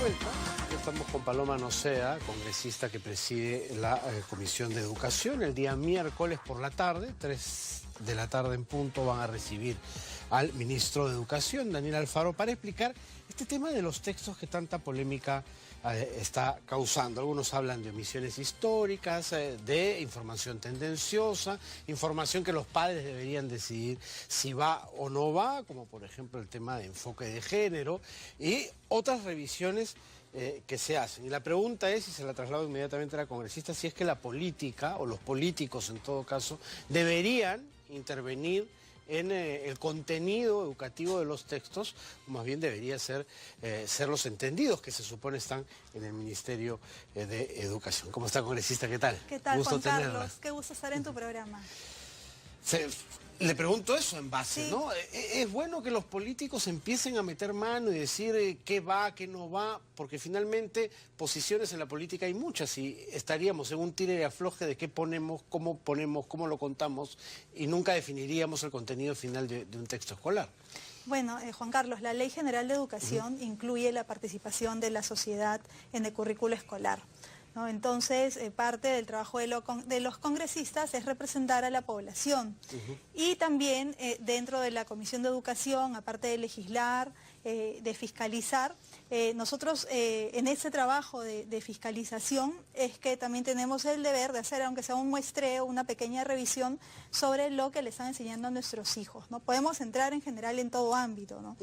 vuelta. Estamos con Paloma Nocea, congresista que preside la Comisión de Educación. El día miércoles por la tarde, 3 de la tarde en punto, van a recibir al ministro de Educación, Daniel Alfaro, para explicar este tema de los textos que tanta polémica está causando. Algunos hablan de omisiones históricas, de información tendenciosa, información que los padres deberían decidir si va o no va, como por ejemplo el tema de enfoque de género, y otras revisiones que se hacen. Y la pregunta es, y se la traslado inmediatamente a la congresista, si es que la política, o los políticos en todo caso, deberían intervenir en el contenido educativo de los textos, o más bien debería ser los entendidos que se supone están en el Ministerio de Educación. ¿Cómo está, congresista? ¿Qué tal? ¿Qué tal, Gusto Juan tenerla. Carlos? Qué gusto estar en tu programa. Le pregunto eso en base, Sí. ¿no? Es bueno que los políticos empiecen a meter mano y decir qué va, qué no va, porque finalmente posiciones en la política hay muchas y estaríamos en un tire y afloje de qué ponemos, cómo lo contamos y nunca definiríamos el contenido final de un texto escolar. Bueno, Juan Carlos, la Ley General de Educación incluye la participación de la sociedad en el currículo escolar, ¿no? Entonces, parte del trabajo de los congresistas es representar a la población. Y también dentro de la Comisión de Educación, aparte de legislar, de fiscalizar, nosotros en ese trabajo de fiscalización es que también tenemos el deber de hacer, aunque sea un muestreo, una pequeña revisión sobre lo que le están enseñando a nuestros hijos, ¿no? Podemos entrar en general en todo ámbito, ¿no?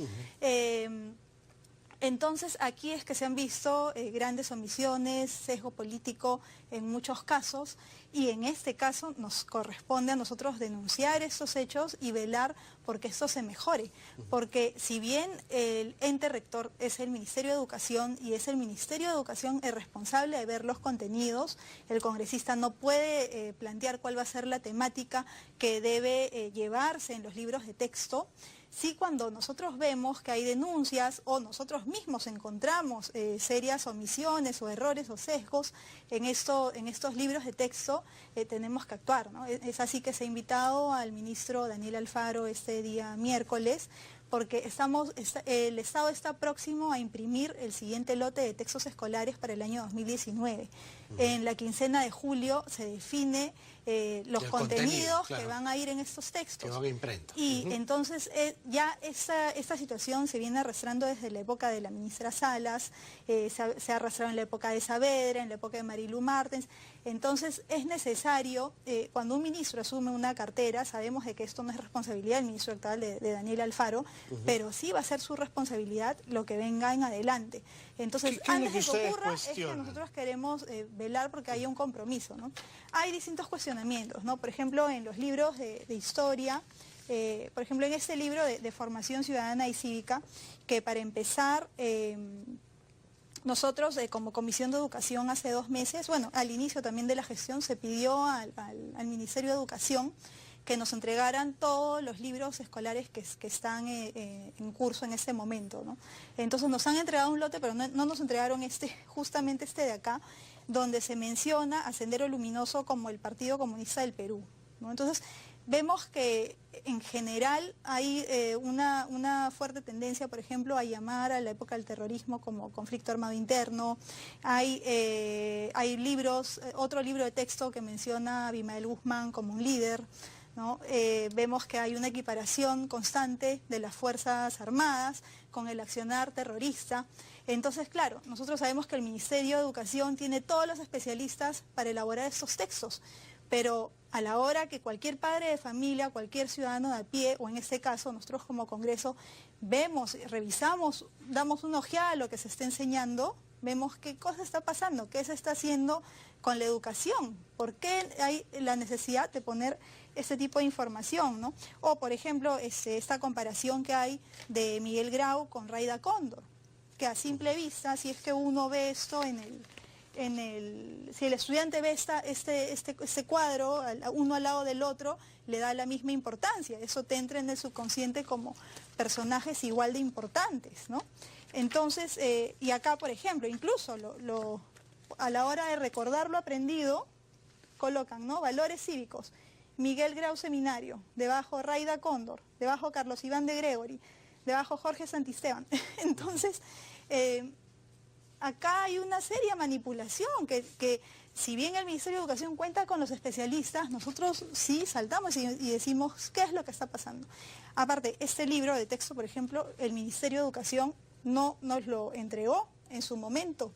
Entonces, aquí es que se han visto grandes omisiones, sesgo político en muchos casos, y en este caso nos corresponde a nosotros denunciar estos hechos y velar porque esto se mejore. Porque si bien el ente rector es el Ministerio de Educación y es el Ministerio de Educación el responsable de ver los contenidos, el congresista no puede plantear cuál va a ser la temática que debe llevarse en los libros de texto. Sí, cuando nosotros vemos que hay denuncias o nosotros mismos encontramos serias omisiones o errores o sesgos en estos libros de texto, tenemos que actuar, ¿no? Es así que se ha invitado al ministro Daniel Alfaro este día miércoles, porque el Estado está próximo a imprimir el siguiente lote de textos escolares para el año 2019. En la quincena de julio se define los contenidos claro, que van a ir en estos textos. Que van a imprenta. Y entonces ya esta situación se viene arrastrando desde la época de la ministra Salas, se ha arrastrado en la época de Saavedra, en la época de Marilu Martens. Entonces es necesario, cuando un ministro asume una cartera, sabemos de que esto no es responsabilidad del ministro actual de Daniel Alfaro, pero sí va a ser su responsabilidad lo que venga en adelante. Entonces, antes de que ocurra, es que nosotros queremos velar porque haya un compromiso, ¿no? Hay distintos cuestionamientos, ¿no? Por ejemplo, en los libros de historia, por ejemplo, en este libro de formación ciudadana y cívica, que para empezar, nosotros como Comisión de Educación hace 2 meses, bueno, al inicio también de la gestión se pidió al Ministerio de Educación que nos entregaran todos los libros escolares que están en curso en este momento, ¿no? Entonces nos han entregado un lote, pero no nos entregaron justamente este de acá, donde se menciona a Sendero Luminoso como el Partido Comunista del Perú, ¿no? Entonces vemos que en general hay una fuerte tendencia, por ejemplo, a llamar a la época del terrorismo como conflicto armado interno. Hay libros, otro libro de texto que menciona a Abimael Guzmán como un líder, ¿no? Vemos que hay una equiparación constante de las Fuerzas Armadas con el accionar terrorista. Entonces, claro, nosotros sabemos que el Ministerio de Educación tiene todos los especialistas para elaborar estos textos, pero a la hora que cualquier padre de familia, cualquier ciudadano de a pie, o en este caso nosotros como Congreso, vemos, revisamos, damos una ojeada a lo que se está enseñando, vemos qué cosa está pasando, qué se está haciendo con la educación, por qué hay la necesidad de poner este tipo de información, ¿no? O, por ejemplo, esta comparación que hay de Miguel Grau con Rayda Cóndor, que a simple vista, si es que uno ve esto si el estudiante ve este cuadro, uno al lado del otro, le da la misma importancia. Eso te entra en el subconsciente como personajes igual de importantes, ¿no? Entonces, y acá, por ejemplo, incluso a la hora de recordar lo aprendido, colocan, ¿no? Valores cívicos. Miguel Grau Seminario, debajo Rayda Cóndor, debajo Carlos Iván de Gregory, debajo Jorge Santisteban. Entonces, acá hay una seria manipulación, que si bien el Ministerio de Educación cuenta con los especialistas, nosotros sí saltamos y decimos qué es lo que está pasando. Aparte, este libro de texto, por ejemplo, el Ministerio de Educación no nos lo entregó en su momento.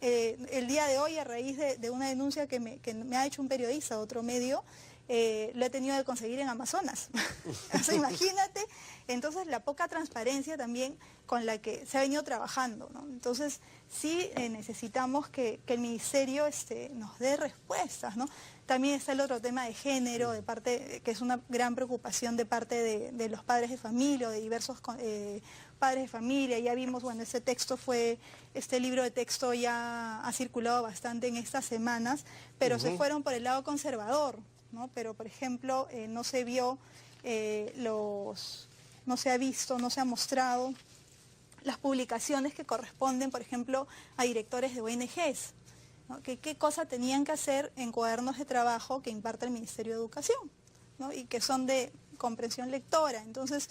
El día de hoy, a raíz de una denuncia que me ha hecho un periodista de otro medio, lo he tenido que conseguir en Amazonas. O sea, imagínate, entonces la poca transparencia también con la que se ha venido trabajando, ¿no? Entonces sí necesitamos que el Ministerio nos dé respuestas, ¿no? También está el otro tema de género, que es una gran preocupación de parte de los padres de familia o de diversos padres de familia. Ya vimos, bueno, este libro de texto ya ha circulado bastante en estas semanas, pero se fueron por el lado conservador, ¿no? Pero, por ejemplo, no se vio no se ha visto, no se ha mostrado las publicaciones que corresponden, por ejemplo, a directores de ONGs, ¿no? ¿Qué cosa tenían que hacer en cuadernos de trabajo que imparte el Ministerio de Educación, ¿no? Y que son de comprensión lectora? Entonces,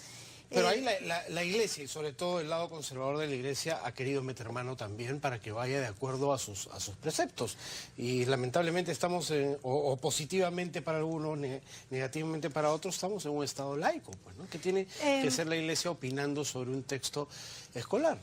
pero ahí la Iglesia, y sobre todo el lado conservador de la Iglesia, ha querido meter mano también para que vaya de acuerdo a sus preceptos. Y lamentablemente estamos, o positivamente para algunos, negativamente para otros, estamos en un estado laico, pues, ¿no? Que tiene que ser la Iglesia opinando sobre un texto escolar.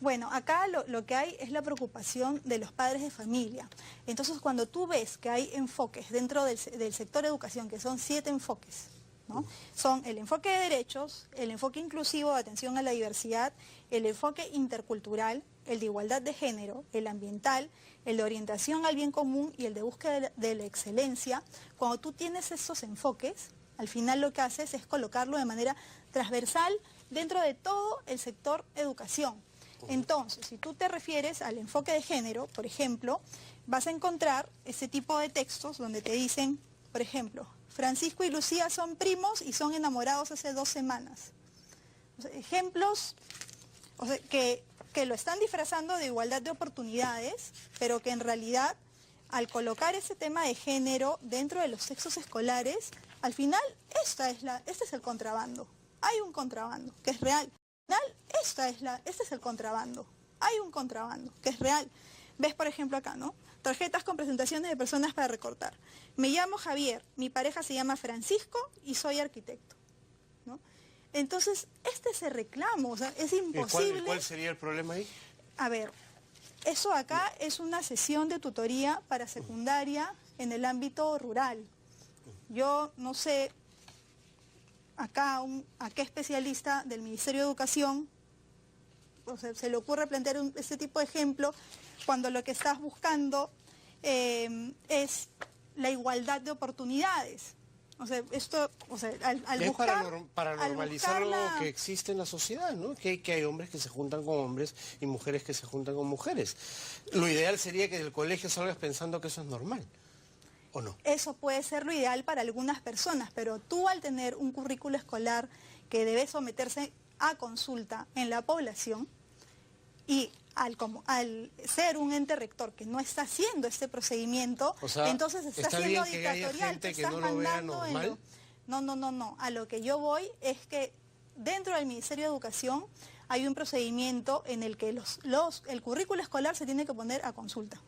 Bueno, acá lo que hay es la preocupación de los padres de familia. Entonces, cuando tú ves que hay enfoques dentro del sector educación, que son 7 enfoques, ¿no? Son el enfoque de derechos, el enfoque inclusivo de atención a la diversidad, el enfoque intercultural, el de igualdad de género, el ambiental, el de orientación al bien común y el de búsqueda de la excelencia. Cuando tú tienes esos enfoques, al final lo que haces es colocarlo de manera transversal dentro de todo el sector educación. Entonces, si tú te refieres al enfoque de género, por ejemplo, vas a encontrar ese tipo de textos donde te dicen, por ejemplo, Francisco y Lucía son primos y son enamorados hace 2 semanas. O sea, ejemplos, o sea, que lo están disfrazando de igualdad de oportunidades, pero que en realidad, al colocar ese tema de género dentro de los textos escolares, al final, este es el contrabando. Hay un contrabando, que es real. Al final, este es el contrabando. Hay un contrabando, que es real. Ves, por ejemplo, acá, ¿no? Tarjetas con presentaciones de personas para recortar. Me llamo Javier, mi pareja se llama Francisco y soy arquitecto, ¿no? Entonces, este es el reclamo, o sea, es imposible. ¿Cuál sería el problema ahí? A ver, eso acá es una sesión de tutoría para secundaria en el ámbito rural. Yo no sé acá a qué especialista del Ministerio de Educación o sea, se le ocurre plantear este tipo de ejemplo cuando lo que estás buscando es la igualdad de oportunidades. O sea, esto, o sea, al buscar... Para normalizar lo que existe en la sociedad, ¿no? Que hay hombres que se juntan con hombres y mujeres que se juntan con mujeres. Lo ideal sería que del colegio salgas pensando que eso es normal, ¿o no? Eso puede ser lo ideal para algunas personas, pero tú al tener un currículo escolar que debe someterse a consulta en la población y al ser un ente rector que no está haciendo este procedimiento, o sea, entonces está siendo bien que haya dictatorial. gente que no lo vea normal. No. A lo que yo voy es que dentro del Ministerio de Educación hay un procedimiento en el que el currículo escolar se tiene que poner a consulta,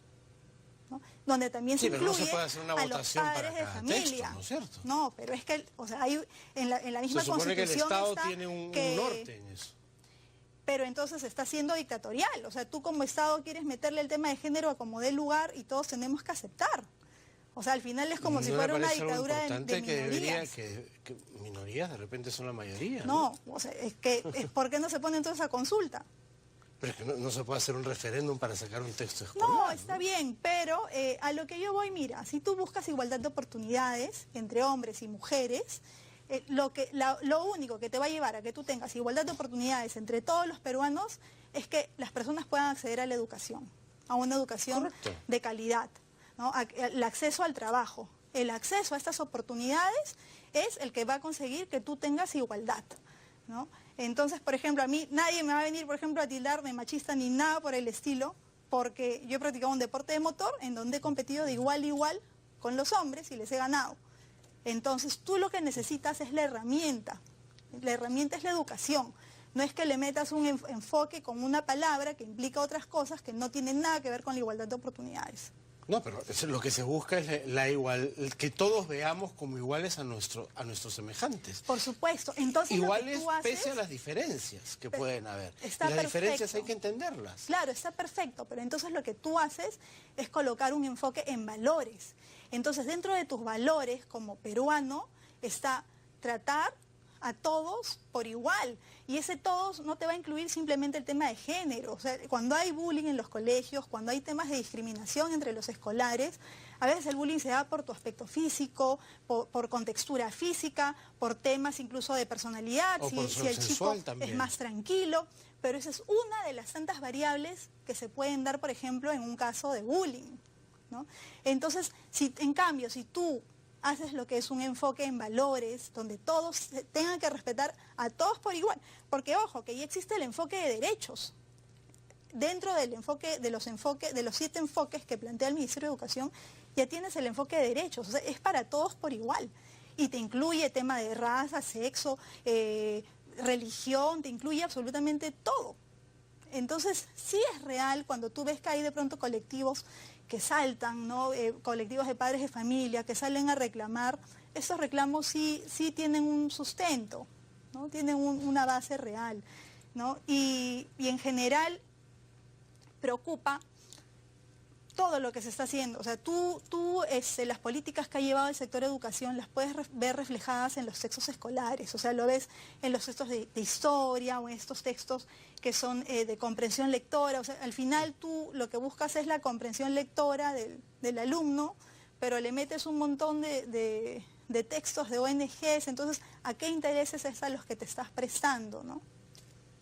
¿no? Donde también se incluye no se puede hacer una a los votación padres de familia. texto, ¿no es cierto? No, pero es que, o sea, hay en la misma se supone Constitución que el Estado está tiene un norte en eso. Pero entonces está siendo dictatorial. O sea, tú como Estado quieres meterle el tema de género a como dé lugar y todos tenemos que aceptar. O sea, al final es como si fuera una dictadura de minorías. Que minorías de repente son la mayoría. No, o sea, ¿por qué no se pone entonces a consulta? Pero es que no se puede hacer un referéndum para sacar un texto escolar. No, está bien, pero a lo que yo voy, mira, si tú buscas igualdad de oportunidades entre hombres y mujeres, lo único que te va a llevar a que tú tengas igualdad de oportunidades entre todos los peruanos es que las personas puedan acceder a la educación, a una educación de calidad, ¿no? El acceso al trabajo, el acceso a estas oportunidades es el que va a conseguir que tú tengas igualdad, ¿no? Entonces, por ejemplo, a mí nadie me va a venir, por ejemplo, a tildar de machista ni nada por el estilo, porque yo he practicado un deporte de motor en donde he competido de igual a igual con los hombres y les he ganado. Entonces, tú lo que necesitas es la herramienta es la educación. No es que le metas un enfoque con una palabra que implica otras cosas que no tienen nada que ver con la igualdad de oportunidades. No, pero lo que se busca es que todos veamos como iguales a nuestros semejantes. Por supuesto. Entonces, iguales pese a las diferencias que pueden haber. Y las diferencias hay que entenderlas. Claro, está perfecto, pero entonces lo que tú haces es colocar un enfoque en valores. Entonces, dentro de tus valores como peruano está tratar a todos por igual. Y ese todos no te va a incluir simplemente el tema de género. O sea, cuando hay bullying en los colegios, cuando hay temas de discriminación entre los escolares, a veces el bullying se da por tu aspecto físico, por contextura física, por temas incluso de personalidad, si el chico es más tranquilo. Pero esa es una de las tantas variables que se pueden dar, por ejemplo, en un caso de bullying, ¿no? Entonces, en cambio, si tú haces lo que es un enfoque en valores, donde todos tengan que respetar a todos por igual. Porque, ojo, que ya existe el enfoque de derechos. Dentro del enfoque, de los 7 enfoques que plantea el Ministerio de Educación, ya tienes el enfoque de derechos. O sea, es para todos por igual. Y te incluye tema de raza, sexo, religión, te incluye absolutamente todo. Entonces, sí es real cuando tú ves que hay de pronto colectivos que saltan, ¿no? Colectivos de padres de familia que salen a reclamar, esos reclamos sí tienen un sustento, ¿no? Tienen una base real, ¿no? Y en general preocupa todo lo que se está haciendo. O sea, tú las políticas que ha llevado el sector educación las puedes ver reflejadas en los textos escolares. O sea, lo ves en los textos de historia o en estos textos que son de comprensión lectora. O sea, al final tú lo que buscas es la comprensión lectora del alumno, pero le metes un montón de textos de ONGs. Entonces, ¿a qué intereses es a los que te estás prestando, no?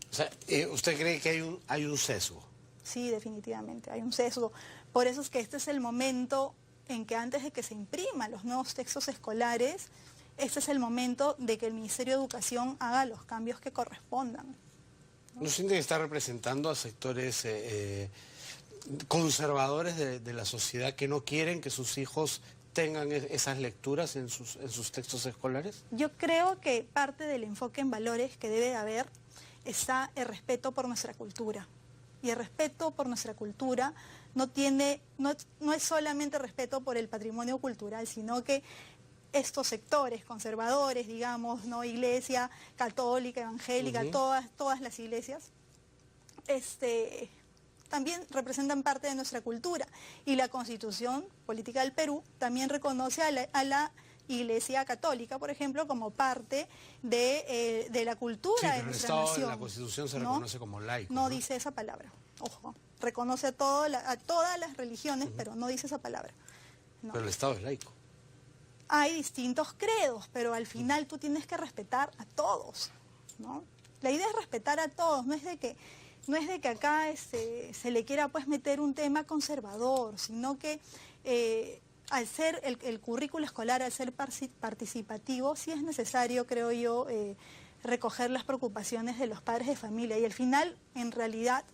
O sea, ¿usted cree que hay un sesgo? Sí, definitivamente, hay un sesgo. Por eso es que este es el momento en que antes de que se impriman los nuevos textos escolares, este es el momento de que el Ministerio de Educación haga los cambios que correspondan. ¿No siente que está representando a sectores conservadores de la sociedad que no quieren que sus hijos tengan esas lecturas en sus textos escolares? Yo creo que parte del enfoque en valores que debe haber está el respeto por nuestra cultura. Y el respeto por nuestra cultura no es solamente respeto por el patrimonio cultural, sino que estos sectores conservadores, digamos, ¿no? Iglesia católica, evangélica, todas las iglesias, también representan parte de nuestra cultura. Y la Constitución Política del Perú también reconoce a la Iglesia Católica, por ejemplo, como parte de la cultura de nuestra nación. En la Constitución se reconoce como laico. No dice esa palabra, ojo. Reconoce a todas las religiones, pero no dice esa palabra. No. Pero el Estado es laico. Hay distintos credos, pero al final tú tienes que respetar a todos, ¿no? La idea es respetar a todos, no es de que acá se le quiera pues meter un tema conservador, sino que al ser el currículo escolar, al ser participativo, sí es necesario, creo yo, recoger las preocupaciones de los padres de familia. Y al final, en realidad,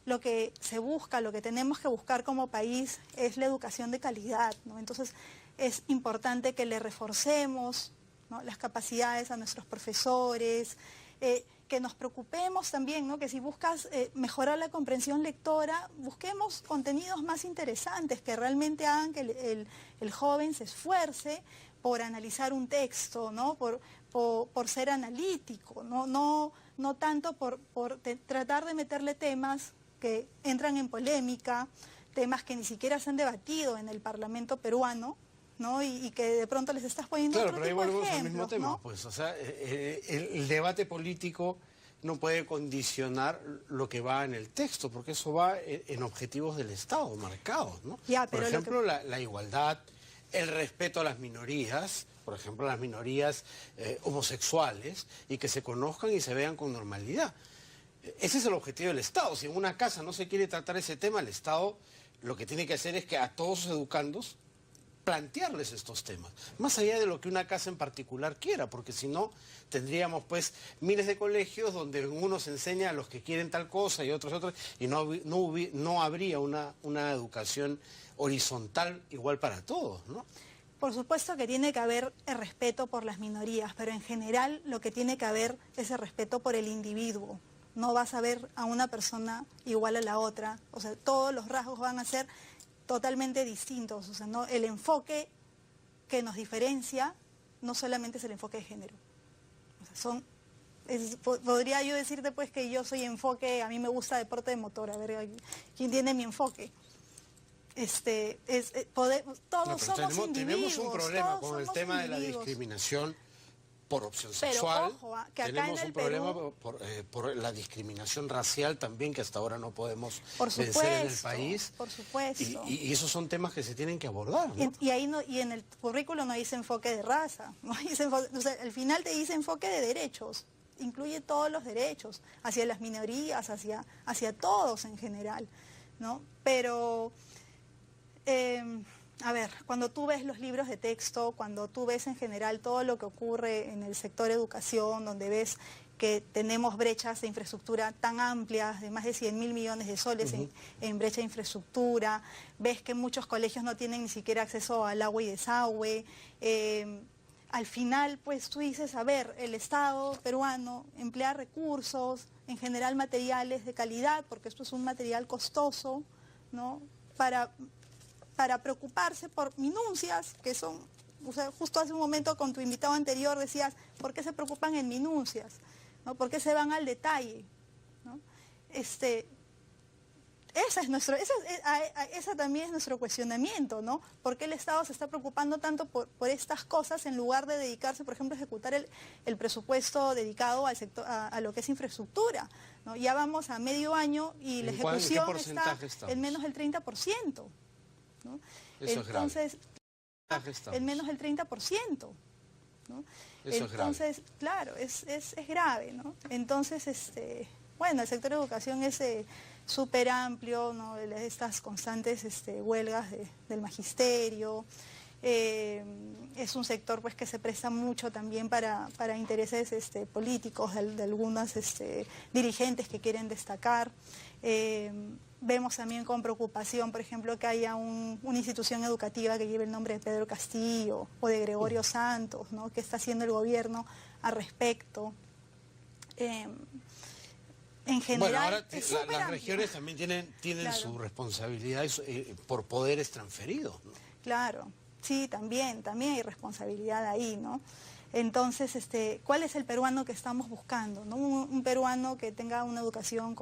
lo que se busca, lo que tenemos que buscar como país es la educación de calidad, ¿no? Entonces, es importante que le reforcemos, ¿no?, las capacidades a nuestros profesores, que nos preocupemos también, ¿no?, que si buscas mejorar la comprensión lectora, busquemos contenidos más interesantes que realmente hagan que el joven se esfuerce por analizar un texto, ¿no?, por ser analítico, no tanto por tratar de meterle temas que entran en polémica, temas que ni siquiera se han debatido en el Parlamento peruano, ¿no? Y que de pronto les estás poniendo otro tipo de ejemplos. Claro, pero ahí volvemos al mismo tema, ¿no? Pues, o sea, el debate político no puede condicionar lo que va en el texto, porque eso va en objetivos del Estado marcados, ¿no? Por ejemplo, la igualdad, el respeto a las minorías, por ejemplo, las minorías homosexuales, y que se conozcan y se vean con normalidad. Ese es el objetivo del Estado. Si en una casa no se quiere tratar ese tema, el Estado lo que tiene que hacer es que a todos sus educandos plantearles estos temas, más allá de lo que una casa en particular quiera, porque si no, tendríamos pues miles de colegios donde unos enseña a los que quieren tal cosa y otros, y no habría una educación horizontal igual para todos, ¿no? Por supuesto que tiene que haber el respeto por las minorías, pero en general lo que tiene que haber es el respeto por el individuo, no vas a ver a una persona igual a la otra, o sea, todos los rasgos van a ser totalmente distintos, o sea, ¿no? El enfoque que nos diferencia no solamente es el enfoque de género, o sea, podría yo decirte pues que yo soy enfoque, a mí me gusta deporte de motor, a ver, ¿quién tiene mi enfoque? Todos somos individuos. Tenemos un problema con el tema individuos. de la discriminación por opción Pero sexual. ojo, que acá tenemos en el un problema Perú, por la discriminación racial también, que hasta ahora no podemos por supuesto, vencer en el país. Por supuesto. Y esos son temas que se tienen que abordar, ¿no? Y ahí no, y en el currículo no dice enfoque de raza, no dice o sea, al final te dice enfoque de derechos, incluye todos los derechos, hacia las minorías, hacia todos en general, ¿no? Pero, a ver, cuando tú ves los libros de texto, cuando tú ves en general todo lo que ocurre en el sector educación, donde ves que tenemos brechas de infraestructura tan amplias, de más de 100.000 millones de soles en brecha de infraestructura, ves que muchos colegios no tienen ni siquiera acceso al agua y desagüe, al final pues tú dices, a ver, el Estado peruano emplea recursos, en general materiales de calidad, porque esto es un material costoso, ¿no? Para preocuparse por minucias, que son, o sea, justo hace un momento con tu invitado anterior decías, ¿por qué se preocupan en minucias? ¿No? ¿Por qué se van al detalle? ¿No? Esa también es nuestro cuestionamiento, ¿no? ¿Por qué el Estado se está preocupando tanto por estas cosas en lugar de dedicarse, por ejemplo, a ejecutar el presupuesto dedicado al sector, a lo que es infraestructura, ¿no? Ya vamos a medio año y la ejecución está en menos del 30%. ¿no? Eso entonces, en menos del 30%. ¿no? Eso entonces, es grave. Claro, es grave, ¿no? Entonces, bueno, el sector de educación es súper amplio, ¿no? Estas constantes huelgas del magisterio, es un sector pues que se presta mucho también para intereses políticos de algunos dirigentes que quieren destacar. Vemos también con preocupación, por ejemplo, que haya una institución educativa que lleve el nombre de Pedro Castillo o de Gregorio Santos, ¿no? ¿Qué está haciendo el gobierno al respecto? En general, bueno, ahora las regiones también tienen claro, su responsabilidad por poderes transferidos, ¿no? Claro, sí, también hay responsabilidad ahí, ¿no? Entonces, ¿cuál es el peruano que estamos buscando? ¿No? Un peruano que tenga una educación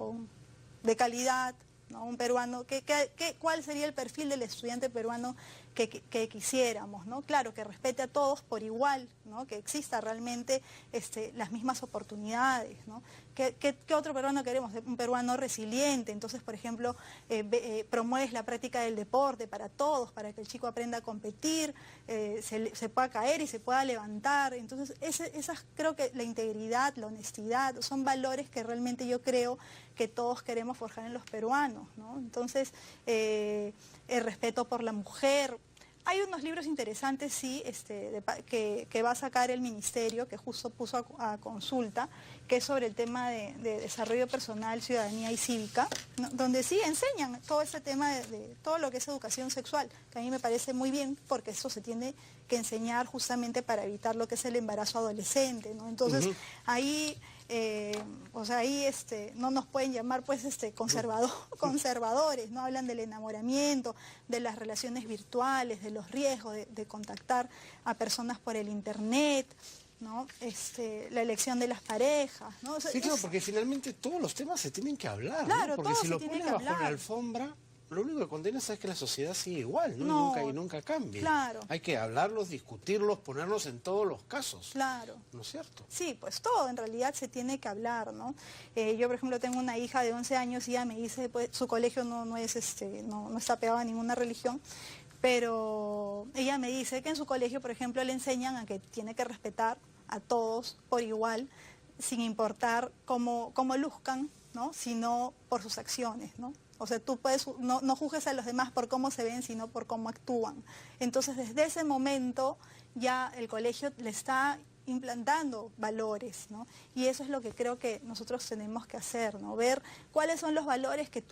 de calidad, ¿no? Un peruano, ¿cuál sería el perfil del estudiante peruano que quisiéramos, ¿no? Claro, que respete a todos por igual, ¿no? Que exista realmente las mismas oportunidades, ¿no? ¿Qué otro peruano queremos? Un peruano resiliente. Entonces, por ejemplo, promueves la práctica del deporte para todos, para que el chico aprenda a competir, se pueda caer y se pueda levantar. Entonces, creo que la integridad, la honestidad, son valores que realmente yo creo que todos queremos forjar en los peruanos, ¿no? Entonces, el respeto por la mujer. Hay unos libros interesantes, sí, que va a sacar el ministerio, que justo puso a consulta, que es sobre el tema de desarrollo personal, ciudadanía y cívica, ¿no? Donde sí enseñan todo ese tema de todo lo que es educación sexual, que a mí me parece muy bien, porque eso se tiene que enseñar justamente para evitar lo que es el embarazo adolescente, ¿no? Entonces, ahí... ahí no nos pueden llamar pues conservadores, no hablan del enamoramiento, de las relaciones virtuales, de los riesgos de contactar a personas por el internet, ¿no? La elección de las parejas, ¿no? O sea, sí, claro, porque finalmente todos los temas se tienen que hablar, claro, ¿no? Porque si lo pones bajo la alfombra, lo único que condenas es que la sociedad sigue igual, ¿no? Y nunca cambie. Claro. Hay que hablarlos, discutirlos, ponerlos en todos los casos. Claro. ¿No es cierto? Sí, pues todo en realidad se tiene que hablar, ¿no? Yo, por ejemplo, tengo una hija de 11 años y ella me dice, pues, su colegio no está pegado a ninguna religión, pero ella me dice que en su colegio, por ejemplo, le enseñan a que tiene que respetar a todos por igual, sin importar cómo luzcan, ¿no? Sino por sus acciones, ¿no? O sea, tú no juzgues a los demás por cómo se ven, sino por cómo actúan. Entonces, desde ese momento ya el colegio le está implantando valores, ¿no? Y eso es lo que creo que nosotros tenemos que hacer, ¿no? Ver cuáles son los valores que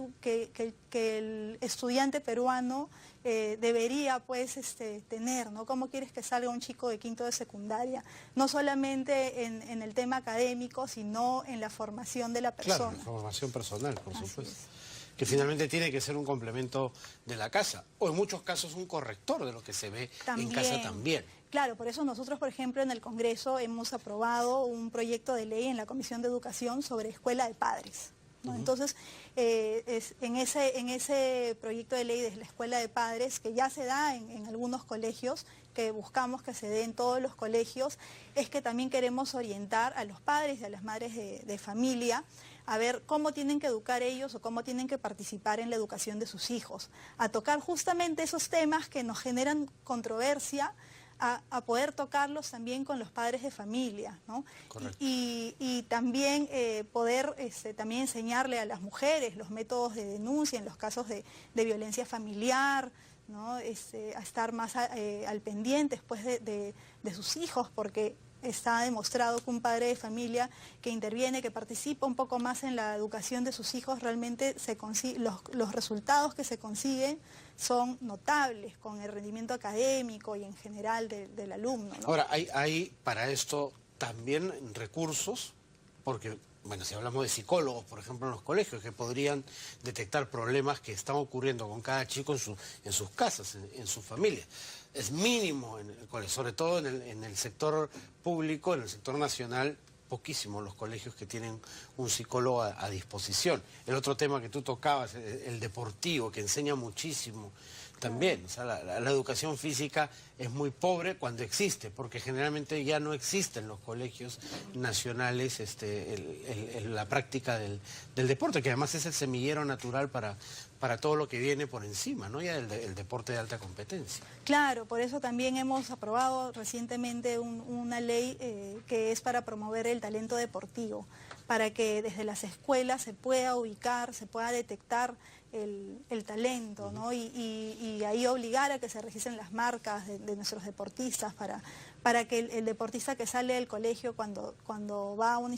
el estudiante peruano debería pues tener, ¿no? ¿Cómo quieres que salga un chico de quinto de secundaria? No solamente en el tema académico, sino en la formación de la persona. Claro, la formación personal, por supuesto. Que finalmente tiene que ser un complemento de la casa, o en muchos casos un corrector de lo que se ve en casa también. Claro, por eso nosotros, por ejemplo, en el Congreso hemos aprobado un proyecto de ley en la Comisión de Educación sobre escuela de padres, ¿no? Entonces, en ese proyecto de ley de la escuela de padres, que ya se da en algunos colegios, que buscamos que se dé en todos los colegios, es que también queremos orientar a los padres y a las madres de familia a ver cómo tienen que educar ellos o cómo tienen que participar en la educación de sus hijos, a tocar justamente esos temas que nos generan controversia, a poder tocarlos también con los padres de familia, ¿no? Y también poder también enseñarle a las mujeres los métodos de denuncia en los casos de violencia familiar, ¿no? A estar más al pendiente después de sus hijos, porque está demostrado que un padre de familia que interviene, que participa un poco más en la educación de sus hijos, realmente los resultados que se consiguen son notables con el rendimiento académico y en general del alumno, ¿no? Ahora, hay para esto también recursos, porque, bueno, si hablamos de psicólogos, por ejemplo, en los colegios, que podrían detectar problemas que están ocurriendo con cada chico en sus casas, en sus familias. Es mínimo en el colegio, sobre todo en el sector público, en el sector nacional, poquísimos los colegios que tienen un psicólogo a disposición. El otro tema que tú tocabas, el deportivo, que enseña muchísimo también. O sea, la educación física es muy pobre cuando existe, porque generalmente ya no existe en los colegios nacionales la práctica del deporte, que además es el semillero natural para todo lo que viene por encima, ¿no? Ya el deporte de alta competencia. Claro, por eso también hemos aprobado recientemente una ley que es para promover el talento deportivo, para que desde las escuelas se pueda ubicar, se pueda detectar el talento, ¿no? Y ahí obligar a que se registren las marcas de nuestros deportistas para que el deportista que sale del colegio cuando va a un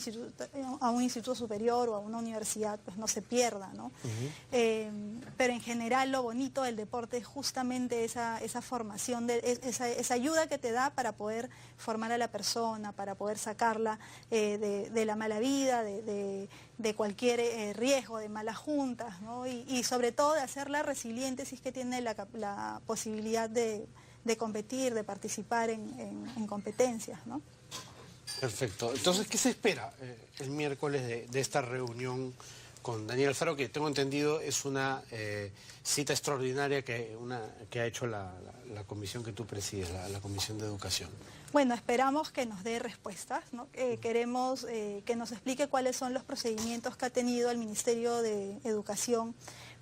instituto superior o a una universidad, pues no se pierda, ¿no? Pero en general lo bonito del deporte es justamente esa formación, esa ayuda que te da para poder formar a la persona, para poder sacarla de la mala vida, de cualquier riesgo, de malas juntas, ¿no? Y sobre todo de hacerla resiliente si es que tiene la posibilidad de competir, de participar en competencias, ¿no? Perfecto. Entonces, ¿qué se espera el miércoles de esta reunión con Daniel Alfaro, que tengo entendido es una cita extraordinaria que ha hecho la comisión que tú presides, la Comisión de Educación? Bueno, esperamos que nos dé respuestas, ¿no? Queremos que nos explique cuáles son los procedimientos que ha tenido el Ministerio de Educación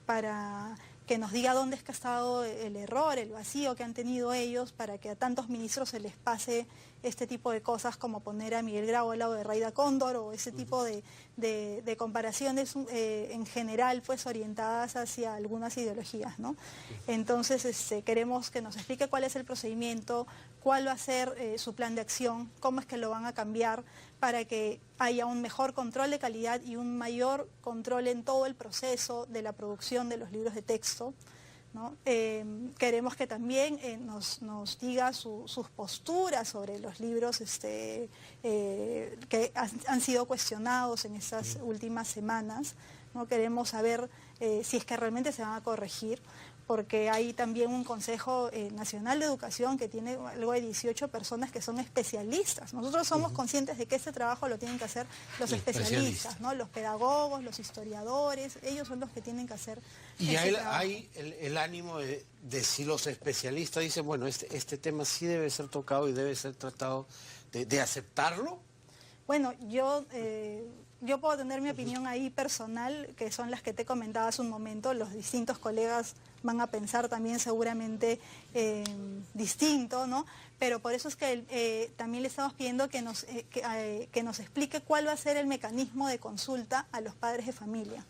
para que nos diga dónde es que ha estado el error, el vacío que han tenido ellos para que a tantos ministros se les pase este tipo de cosas como poner a Miguel Grau al lado de Rayda Cóndor o ese tipo de comparaciones en general pues orientadas hacia algunas ideologías, ¿no? Entonces queremos que nos explique cuál es el procedimiento, cuál va a ser su plan de acción, cómo es que lo van a cambiar para que haya un mejor control de calidad y un mayor control en todo el proceso de la producción de los libros de texto, ¿no? Queremos que también nos diga sus posturas sobre los libros que han sido cuestionados en estas últimas semanas, ¿no? Queremos saber si es que realmente se van a corregir, porque hay también un Consejo Nacional de Educación que tiene algo de 18 personas que son especialistas. Nosotros somos conscientes de que este trabajo lo tienen que hacer los especialistas, ¿no? Los pedagogos, los historiadores, ellos son los que tienen que hacer y ese trabajo. hay el ánimo de si los especialistas dicen, bueno, este tema sí debe ser tocado y debe ser tratado, de aceptarlo. Bueno, yo puedo tener mi opinión ahí personal, que son las que te comentaba hace un momento. Los distintos colegas van a pensar también seguramente distinto, ¿no? Pero por eso es que también le estamos pidiendo que nos explique cuál va a ser el mecanismo de consulta a los padres de familia,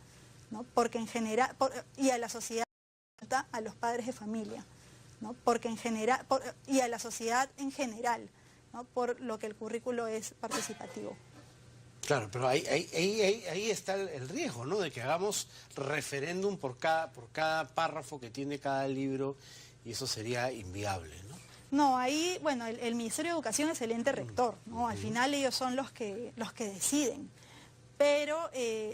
¿no? Porque en general, y a la sociedad, a los padres de familia, ¿no? Porque en general, y a la sociedad en general, ¿no? Por lo que el currículo es participativo. Claro, pero ahí está el riesgo, ¿no? De que hagamos referéndum por cada párrafo que tiene cada libro, y eso sería inviable, ¿no? No, ahí, bueno, el Ministerio de Educación es el ente rector, ¿no? Al final ellos son los que deciden, pero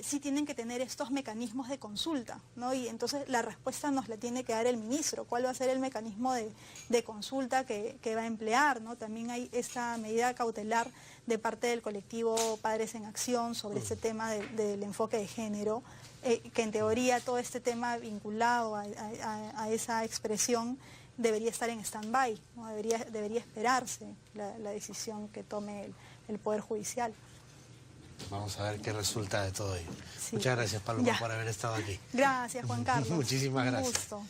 sí tienen que tener estos mecanismos de consulta, ¿no? Y entonces la respuesta nos la tiene que dar el ministro. ¿Cuál va a ser el mecanismo de consulta que va a emplear, ¿no? También hay esta medida cautelar de parte del colectivo Padres en Acción sobre este tema del enfoque de género, que en teoría todo este tema vinculado a esa expresión debería estar en stand-by, ¿no? Debería esperarse la decisión que tome el Poder Judicial. Vamos a ver qué resulta de todo ello. Sí. Muchas gracias, Paloma, por haber estado aquí. Gracias, Juan Carlos. Muchísimas gracias. Un gusto.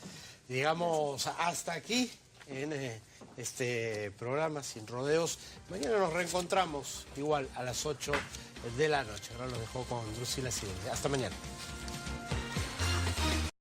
Llegamos hasta aquí en este programa Sin Rodeos. Mañana nos reencontramos igual a las 8 de la noche. Ahora los dejo con Drusila Silva. Hasta mañana.